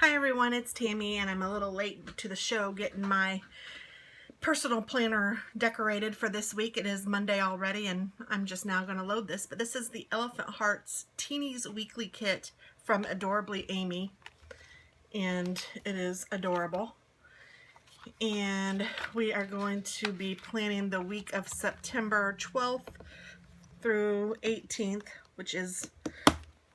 Hi everyone, it's Tammy, and I'm a little late to the show getting my personal planner decorated for this week. It is Monday already, and I'm just now going to load this. But this is the Elephant Hearts Teenies Weekly Kit from Adorably Amy, and it is adorable. And we are going to be planning the week of September 12th through 18th, which is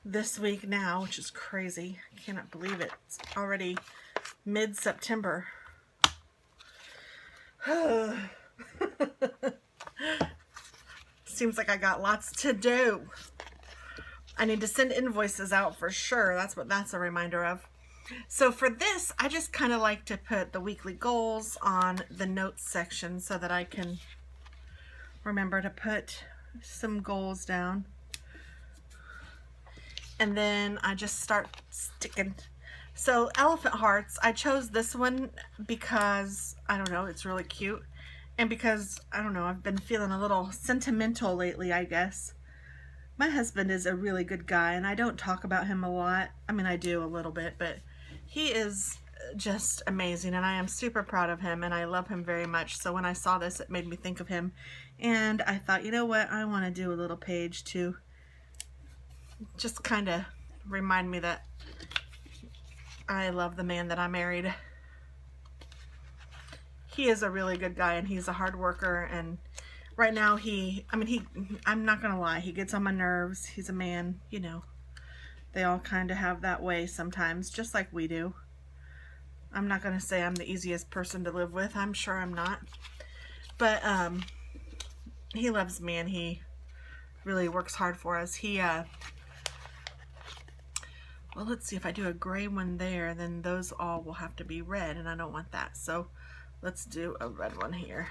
this week now, which is crazy. I cannot believe it. It's already mid-September. Seems like I got lots to do. I need to send invoices out for sure. That's what that's a reminder of. So for this, I just kind of like to put the weekly goals on the notes section so that I can remember to put some goals down. And then I just start sticking. So Elephant Hearts, I chose this one because, I don't know, it's really cute. And because, I don't know, I've been feeling a little sentimental lately, I guess. My husband is a really good guy, and I don't talk about him a lot. I mean, I do a little bit, but he is just amazing, and I am super proud of him, and I love him very much. So when I saw this, it made me think of him. And I thought, you know what, I want to do a little page to just kind of remind me that I love the man that I married. He is a really good guy, and he's a hard worker, and right now I'm not gonna lie, he gets on my nerves. He's a man, you know. They all kind of have that way sometimes, just like we do. I'm not gonna say I'm the easiest person to live with. I'm sure I'm not. But he loves me, and he really works hard for us. Well, let's see, if I do a gray one there, then those all will have to be red, and I don't want that. So let's do a red one here.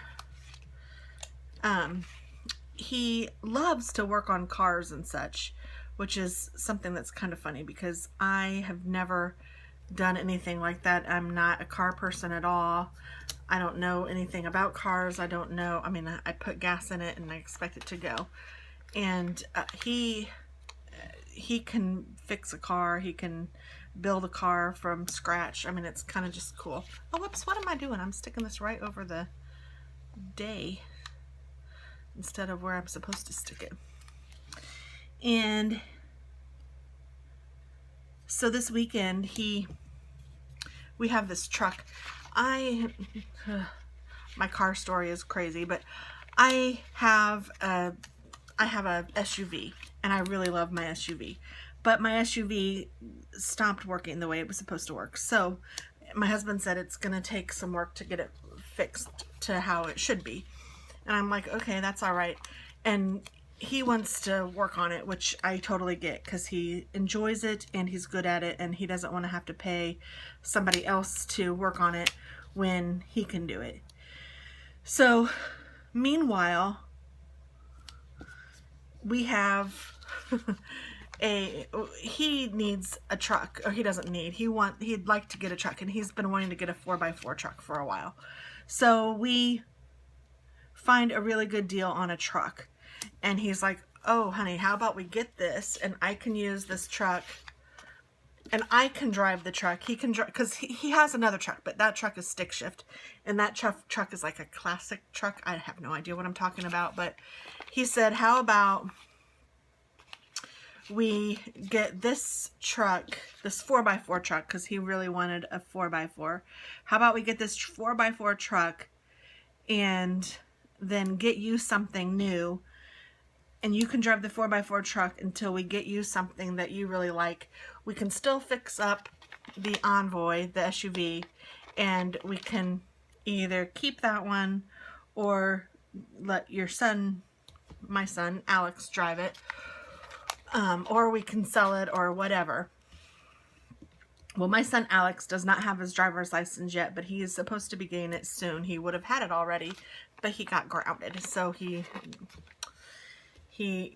He loves to work on cars and such, which is something that's kind of funny because I have never done anything like that. I'm not a car person at all. I don't know anything about cars. I don't know. I mean, I put gas in it and I expect it to go. And he can fix a car. He can build a car from scratch. I mean, it's kind of just cool. Oh, whoops, what am I doing? I'm sticking this right over the day instead of where I'm supposed to stick it. And so this weekend, we have this truck. My car story is crazy, but I have a SUV, and I really love my SUV. But my SUV stopped working the way it was supposed to work. So my husband said it's going to take some work to get it fixed to how it should be. And I'm like, okay, that's all right. And he wants to work on it, which I totally get because he enjoys it and he's good at it, and he doesn't want to have to pay somebody else to work on it when he can do it. So meanwhile, we have he needs a truck, or he doesn't need, he'd like to get a truck, and he's been wanting to get a 4x4 truck for a while. So we find a really good deal on a truck, and he's like, oh honey, how about we get this, and I can use this truck, and I can drive the truck. He can drive, because he has another truck, but that truck is stick shift, and that truck is like a classic truck. I have no idea what I'm talking about, but he said, how about we get this truck, this 4x4 truck, because he really wanted a 4x4. How about we get this 4x4 truck and then get you something new, and you can drive the 4x4 truck until we get you something that you really like. We can still fix up the Envoy, the SUV, and we can either keep that one or let your son, my son, Alex, drive it. Or we can sell it or whatever. Well, my son Alex does not have his driver's license yet, but he is supposed to be getting it soon. He would have had it already, but he got grounded. So he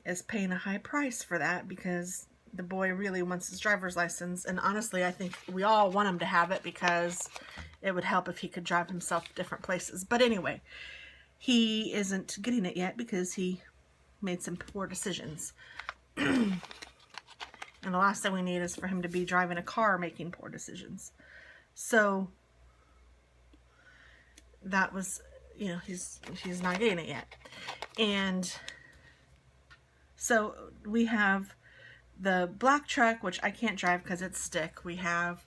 is paying a high price for that because the boy really wants his driver's license. And honestly, I think we all want him to have it because it would help if he could drive himself to different places. But anyway, he isn't getting it yet because he made some poor decisions. And the last thing we need is for him to be driving a car making poor decisions. So that was, you know, he's not getting it yet. And so we have the black truck, which I can't drive because it's stick. We have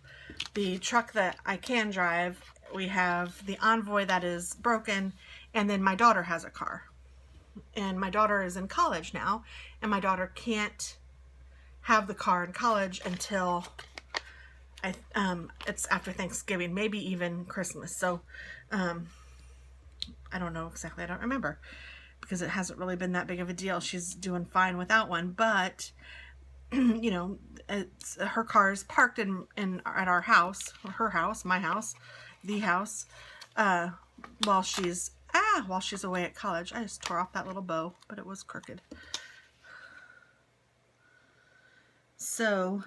the truck that I can drive. We have the Envoy that is broken. And then my daughter has a car. And my daughter is in college now. And my daughter can't have the car in college until it's after Thanksgiving, maybe even Christmas. So I don't know exactly. I don't remember because it hasn't really been that big of a deal. She's doing fine without one, but you know, her car is parked at our house, her house, my house, the house, while she's away at college. I just tore off that little bow, but it was crooked. So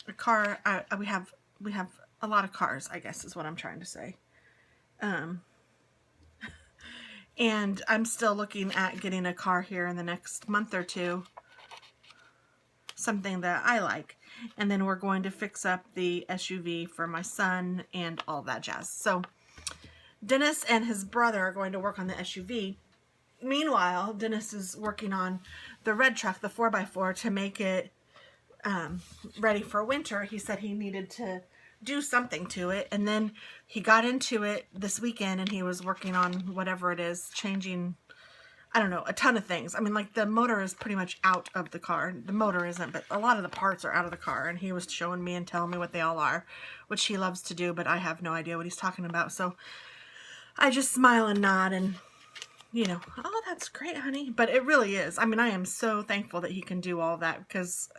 a car, we have a lot of cars, I guess is what I'm trying to say. And I'm still looking at getting a car here in the next month or two, something that I like. And then we're going to fix up the SUV for my son and all that jazz. So Dennis and his brother are going to work on the SUV. Meanwhile, Dennis is working on the red truck, the 4x4, to make it ready for winter. He said he needed to do something to it, and then he got into it this weekend and he was working on whatever it is, changing, I don't know, a ton of things. I mean, like, the motor is pretty much out of the car. The motor isn't, but a lot of the parts are out of the car, and he was showing me and telling me what they all are, which he loves to do, but I have no idea what he's talking about. So I just smile and nod and, you know, oh, that's great, honey. But it really is. I mean, I am so thankful that he can do all that, because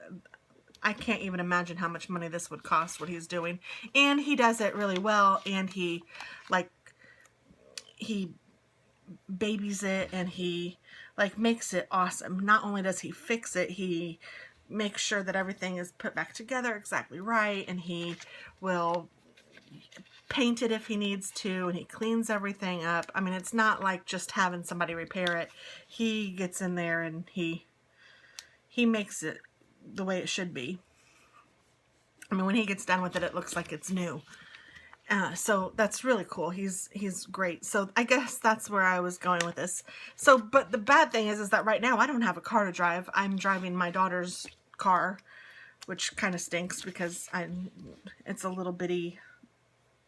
I can't even imagine how much money this would cost, what he's doing. And he does it really well, and he babies it, and he makes it awesome. Not only does he fix it, he makes sure that everything is put back together exactly right, and he will paint it if he needs to, and he cleans everything up. I mean, it's not like just having somebody repair it. He gets in there and he makes it the way it should be. I mean, when he gets done with it, it looks like it's new. So that's really cool. He's great. So I guess that's where I was going with this. So, but the bad thing is that right now I don't have a car to drive. I'm driving my daughter's car, which kind of stinks because it's a little bitty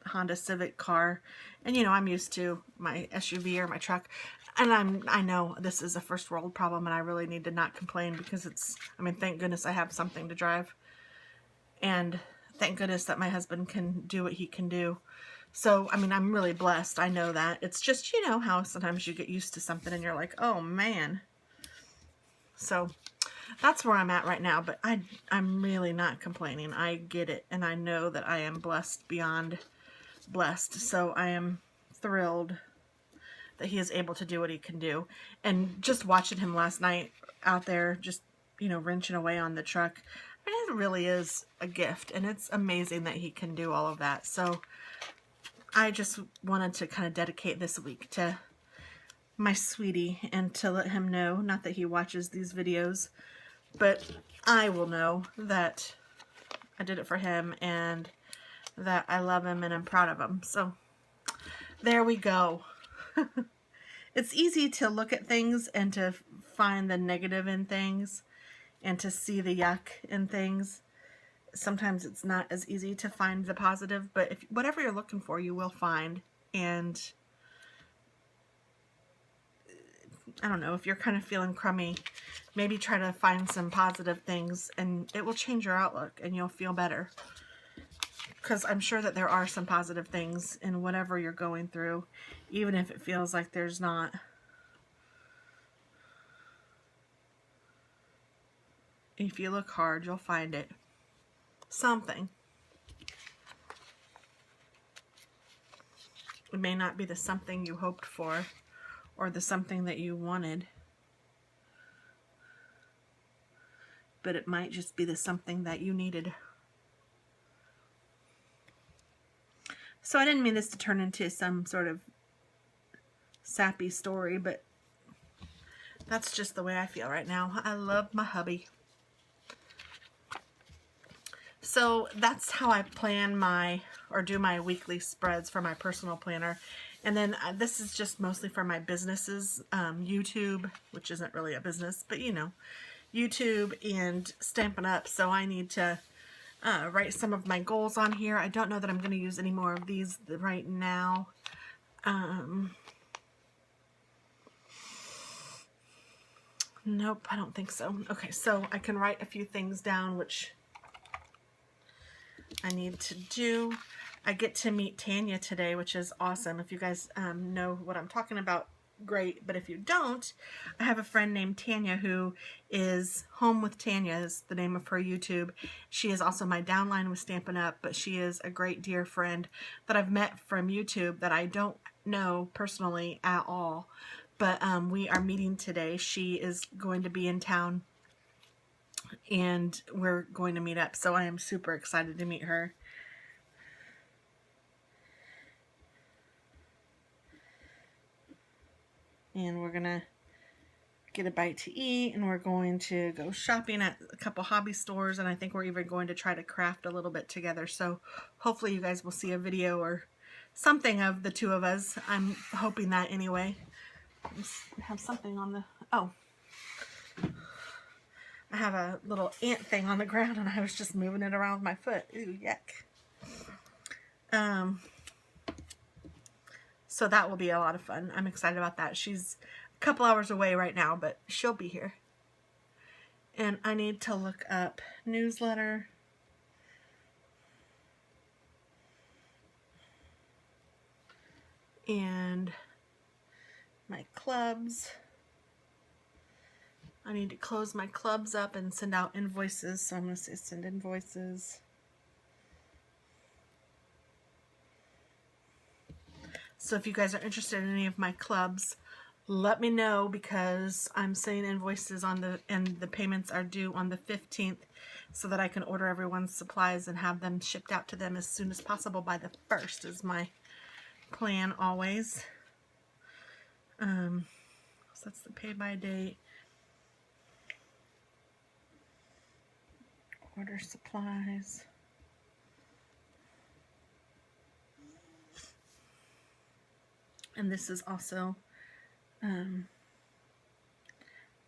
Honda Civic car, and you know, I'm used to my SUV or my truck, and I know this is a first world problem, and I really need to not complain, because I mean, thank goodness I have something to drive, and thank goodness that my husband can do what he can do. So I mean, I'm really blessed. I know that. It's just, you know, how sometimes you get used to something and you're like, oh man. So that's where I'm at right now, but I'm really not complaining. I get it, and I know that I am blessed beyond blessed. So I am thrilled that he is able to do what he can do. And just watching him last night out there, just, you know, wrenching away on the truck, I mean, it really is a gift, and it's amazing that he can do all of that. So I just wanted to kind of dedicate this week to my sweetie, and to let him know, not that he watches these videos, but I will know that I did it for him, and that I love him, and I'm proud of him. So there we go. It's easy to look at things and to find the negative in things and to see the yuck in things. Sometimes it's not as easy to find the positive, but if whatever you're looking for, you will find. And I don't know, if you're kind of feeling crummy, maybe try to find some positive things, and it will change your outlook, and you'll feel better. Because I'm sure that there are some positive things in whatever you're going through, even if it feels like there's not. If you look hard, you'll find it. Something. It may not be the something you hoped for, or the something that you wanted, but it might just be the something that you needed. So I didn't mean this to turn into some sort of sappy story, but that's just the way I feel right now. I love my hubby. So that's how I plan or do my weekly spreads for my personal planner. And then this is just mostly for my businesses, YouTube, which isn't really a business, but you know, YouTube and Stampin' Up. So I need to write some of my goals on here. I don't know that I'm going to use any more of these right now. Nope, I don't think so. Okay, so I can write a few things down, which I need to do. I get to meet Tanya today, which is awesome. If you guys know what I'm talking about, great. But if you don't, I have a friend named Tanya who is Home with Tanya is the name of her YouTube. She is also my downline with Stampin' Up, but she is a great dear friend that I've met from YouTube that I don't know personally at all. But we are meeting today. She is going to be in town and we're going to meet up. So I am super excited to meet her. And we're going to get a bite to eat, and we're going to go shopping at a couple hobby stores, and I think we're even going to try to craft a little bit together. So hopefully you guys will see a video or something of the two of us. I'm hoping that anyway. I have something on the... Oh. I have a little ant thing on the ground, and I was just moving it around with my foot. Ooh, yuck. So that will be a lot of fun. I'm excited about that. She's a couple hours away right now, but she'll be here. And I need to look up newsletter. And my clubs. I need to close my clubs up and send out invoices. So I'm going to say send invoices. So if you guys are interested in any of my clubs, let me know, because I'm sending invoices and the payments are due on the 15th, so that I can order everyone's supplies and have them shipped out to them as soon as possible by the 1st is my plan always. So that's the pay by date. Order supplies. And this is also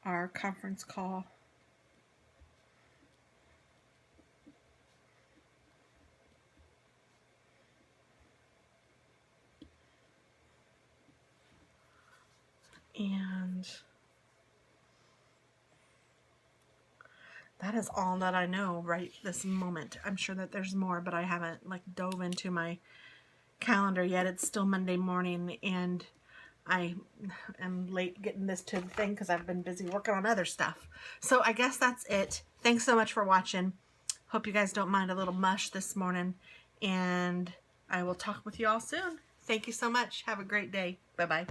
our conference call. And that is all that I know right this moment. I'm sure that there's more, but I haven't like dove into my calendar yet. It's still Monday morning, and I am late getting this to the thing because I've been busy working on other stuff. So I guess that's it. Thanks so much for watching. Hope you guys don't mind a little mush this morning, and I will talk with you all soon. Thank you so much. Have a great day. Bye-bye.